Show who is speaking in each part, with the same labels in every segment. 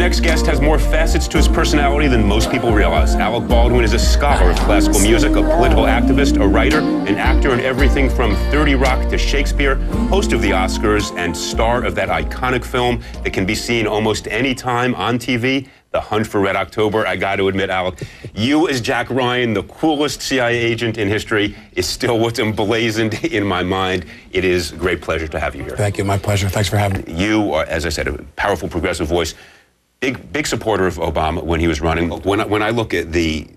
Speaker 1: next guest has more facets to his personality than most people realize. Alec Baldwin is a scholar of classical music, a political activist, a writer, an actor in everything from 30 Rock to Shakespeare, host of the Oscars, and star of that iconic film that can be seen almost any time on TV, The Hunt for Red October. I got to admit, Alec, you as Jack Ryan, the coolest CIA agent in history, is still what's emblazoned in my mind. It is a great pleasure to have you here.
Speaker 2: Thank you. My pleasure. Thanks for having me.
Speaker 1: You are, as I said, a powerful progressive voice. Big supporter of Obama when he was running. When I look at the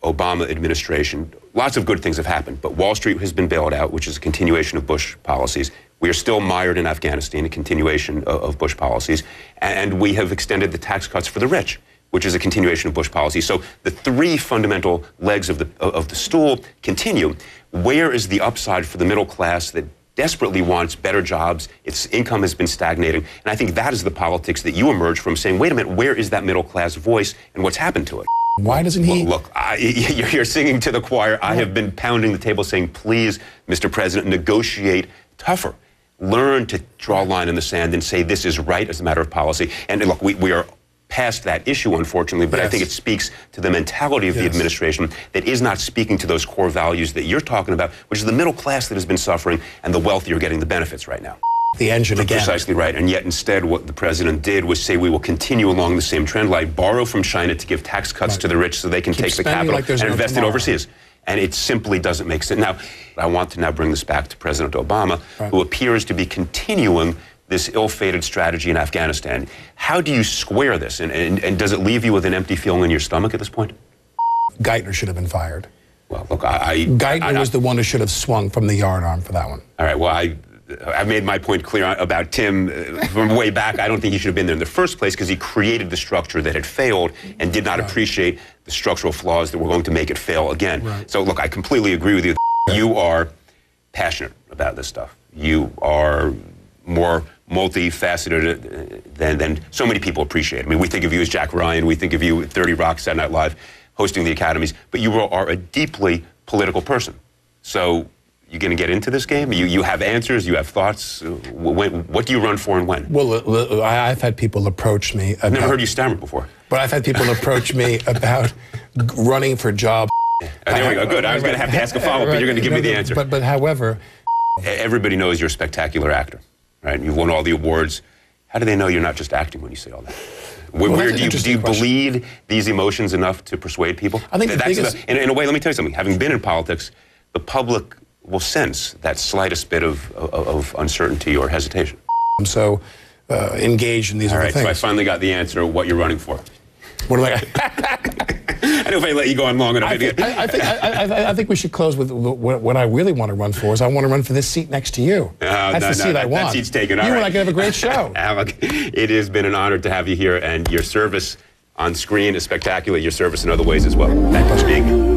Speaker 1: Obama administration, lots of good things have happened, but Wall Street has been bailed out, which is a continuation of Bush policies. We are still mired in Afghanistan, a continuation of Bush policies, and we have extended the tax cuts for the rich, which is a continuation of Bush policy. So the three fundamental legs of the stool continue. Where is the upside for the middle class that desperately wants better jobs? Its income has been stagnating, and I think that is the politics that you emerge from, saying, wait a minute, where is that middle class voice and what's happened to it?
Speaker 2: Why doesn't he?
Speaker 1: Well, look, you're singing to the choir. I have been pounding the table saying, please, Mr. President, negotiate tougher. Learn to draw a line in the sand and say this is right as a matter of policy. And look, we are past that issue, unfortunately, but I think it speaks to the mentality of the administration that is not speaking to those core values that you're talking about, which is the middle class that has been suffering and the wealthy are getting the benefits right now.
Speaker 2: The engine again.
Speaker 1: Precisely right. And yet instead what the president did was say we will continue along the same trend line, borrow from China to give tax cuts to the rich so they can take the capital and invest it overseas. And it simply doesn't make sense. Now, I want to now bring this back to President Obama, who appears to be continuing this ill-fated strategy in Afghanistan. How do you square this? And does it leave you with an empty feeling in your stomach at this point?
Speaker 2: Geithner should have been fired.
Speaker 1: Well, look,
Speaker 2: Geithner was the one who should have swung from the yardarm for that one.
Speaker 1: All right, well, I made my point clear about Tim from way back. I don't think he should have been there in the first place because he created the structure that had failed and did not appreciate the structural flaws that were going to make it fail again. So, look, I completely agree with you. You are passionate about this stuff. You are more multifaceted than so many people appreciate. I mean, we think of you as Jack Ryan. We think of you at 30 Rock, Saturday Night Live, hosting the academies. But you are a deeply political person. So you going to get into this game? You have answers, you have thoughts. What do you run for and when?
Speaker 2: Well, I've had people approach me about...
Speaker 1: I've never heard you stammer before.
Speaker 2: But I've had people approach me about running for jobs.
Speaker 1: There we go, good. I was going to have to ask a follow-up, but you're going to give me the answer.
Speaker 2: But however...
Speaker 1: Everybody knows you're a spectacular actor, right? You've won all the awards. How do they know you're not just acting when you say all that? Do you bleed these emotions enough to persuade people?
Speaker 2: I think
Speaker 1: in a way, let me tell you something. Having been in politics, the public will sense that slightest bit of uncertainty or hesitation.
Speaker 2: I'm so engaged in these other things.
Speaker 1: All right, so I finally got the answer of what you're running for.
Speaker 2: What am I?
Speaker 1: I know if I let you go on long enough.
Speaker 2: I think we should close with what I really want to run for is I want to run for this seat next to you. That's the seat I want.
Speaker 1: That seat's taken.
Speaker 2: You and I can have a great show.
Speaker 1: Alec, it has been an honor to have you here, and your service on screen is spectacular. Your service in other ways as well. Thank you for being here.